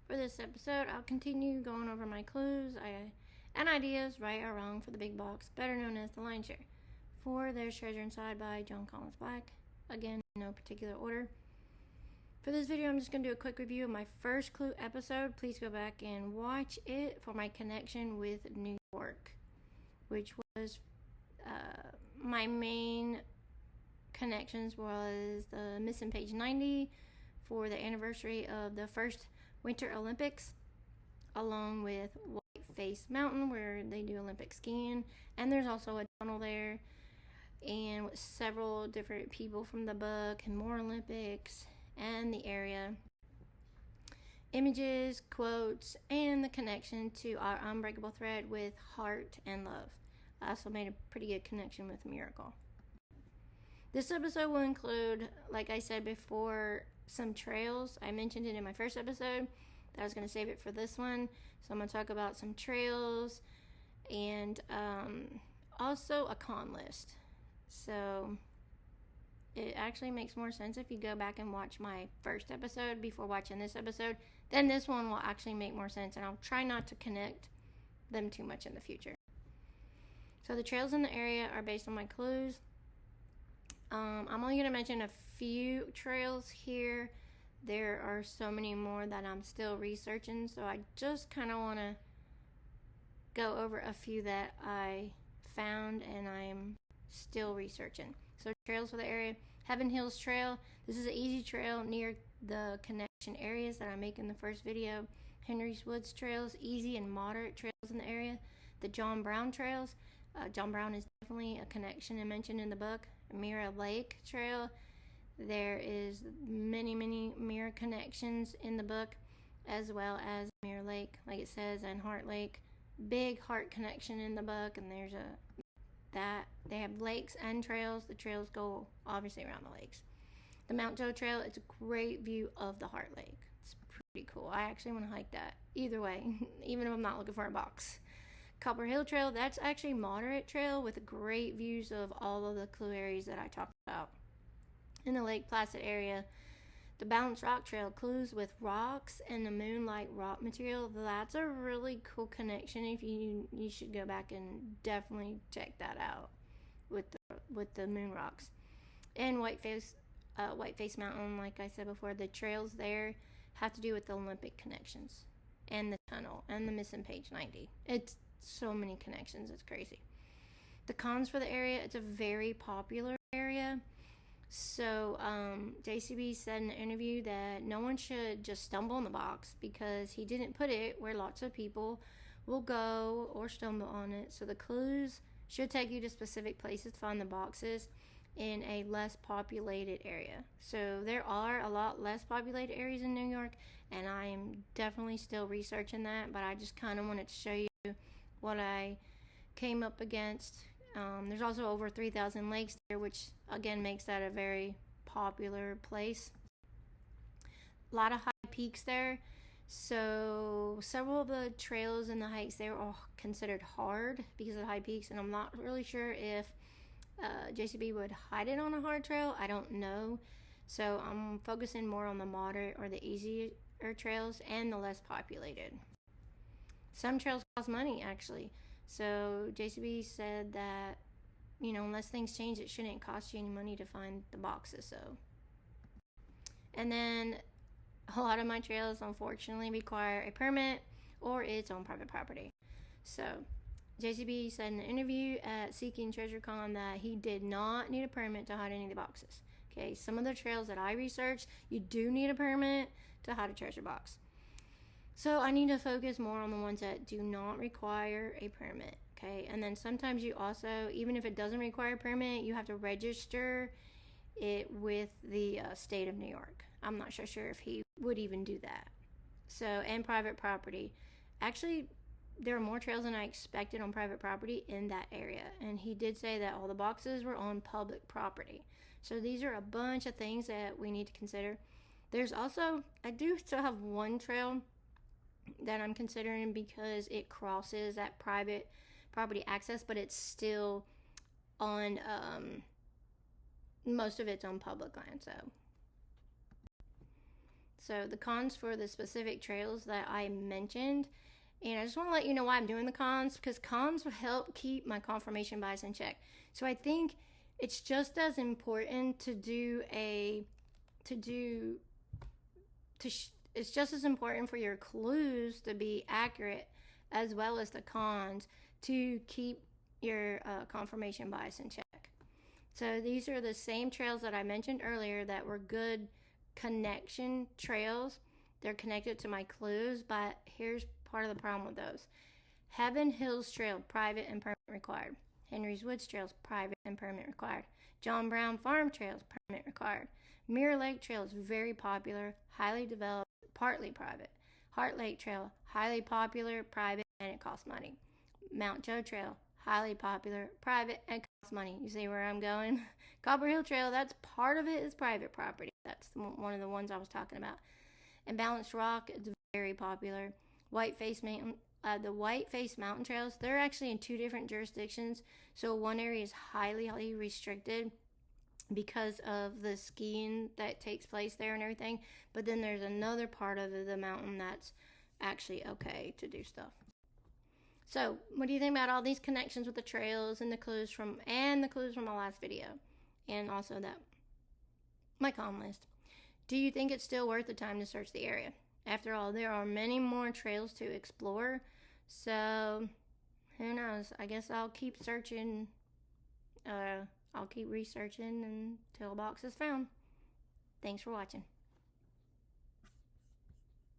For this episode, I'll continue going over my clues and ideas, right or wrong, for the big box, better known as the lion's share. For There's Treasure Inside by John Collins Black. Again, in no particular order. For this video, I'm just going to do a quick review of my first clue episode. Please go back and watch it for my connection with New York, which was my main connections was the missing page 90 for the anniversary of the first Winter Olympics, along with Whiteface Mountain where they do Olympic skiing, and there's also a tunnel there, and with several different people from the book and more Olympics and the area, images, quotes, and the connection to our unbreakable thread with heart and love. I also made a pretty good connection with Miracle. This episode will include, like I said before, some trails. I mentioned it in my first episode that I was going to save it for this one. So I'm going to talk about some trails and also a con list. So it actually makes more sense if you go back and watch my first episode before watching this episode. Then this one will actually make more sense, and I'll try not to connect them too much in the future. So the trails in the area are based on my clues. I'm only going to mention a few trails here. There are so many more that I'm still researching, so I just kind of want to go over a few that I found and I'm still researching. So trails for the area: Heaven Hills Trail. This is an easy trail near the connection areas that I make in the first video. Henry's Woods Trails, easy and moderate trails in the area. The John Brown Trails. John Brown is definitely a connection and mentioned in the book. Mirror Lake Trail. There is many mirror connections in the book, as well as Mirror Lake, like it says, and Heart Lake. Big heart connection in the book, and there's they have lakes and trails. The trails go obviously around the lakes. The Mount Joe Trail, it's a great view of the Heart Lake. It's pretty cool. I actually want to hike that either way, even if I'm not looking for a box. Copper Hill Trail, that's actually moderate trail with great views of all of the clue areas that I talked about. In the Lake Placid area, the Bounce Rock Trail, clues with rocks and the moonlight rock material. That's a really cool connection. If you should go back and definitely check that out with the moon rocks. And Whiteface Mountain, like I said before, the trails there have to do with the Olympic connections and the tunnel and the missing page 90. It's so many connections, it's crazy. The cons for the area: it's a very popular area. So JCB said in an interview that no one should just stumble on the box because he didn't put it where lots of people will go or stumble on it. So the clues should take you to specific places to find the boxes in a less populated area. So there are a lot less populated areas in New York, and I am definitely still researching that, but I just kind of wanted to show you what I came up against. There's also over 3,000 lakes there, which again makes that a very popular place. A lot of high peaks there, so several of the trails and the hikes there are considered hard because of high peaks, and I'm not really sure if JCB would hide it on a hard trail. I don't know, so I'm focusing more on the moderate or the easier trails and the less populated. Some trails cost money, actually. So JCB said that, unless things change, it shouldn't cost you any money to find the boxes. So, and then a lot of my trails unfortunately require a permit or it's on private property. So JCB said in an interview at Seeking Treasure Con that he did not need a permit to hide any of the boxes. Okay, some of the trails that I researched, you do need a permit to hide a treasure box. So I need to focus more on the ones that do not require a permit, okay? And then sometimes you also, even if it doesn't require a permit, you have to register it with the state of New York. I'm not sure if he would even do that. So, and private property. Actually, there are more trails than I expected on private property in that area. And he did say that all the boxes were on public property. So these are a bunch of things that we need to consider. There's also, I do still have one trail that I'm considering because it crosses that private property access, but it's still on most of it's on public land. So So the cons for the specific trails that I mentioned, and I just want to let you know why I'm doing the cons, because cons will help keep my confirmation bias in check. So I think it's just as important it's just as important for your clues to be accurate as well as the cons to keep your confirmation bias in check. So these are the same trails that I mentioned earlier that were good connection trails. They're connected to my clues, but here's part of the problem with those. Heaven Hills Trail, private and permit required. Henry's Woods Trails, private and permit required. John Brown Farm Trails, permit required. Mirror Lake Trail is very popular, highly developed, partly private. Heart Lake Trail, highly popular, private, and it costs money. Mount Joe Trail, highly popular, private, and costs money. You see where I'm going? Copper Hill Trail, that's part of it is private property. That's one of the ones I was talking about. And Balanced Rock is very popular. Whiteface Mountain, the Whiteface Mountain Trails, they're actually in 2 different jurisdictions. So one area is highly restricted because of the skiing that takes place there and everything. But then there's another part of the mountain that's actually okay to do stuff. So, what do you think about all these connections with the trails and the clues from my last video, and also my con list? Do you think it's still worth the time to search the area? After all, there are many more trails to explore. So, who knows? I guess I'll keep searching. I'll keep researching until a box is found. Thanks for watching.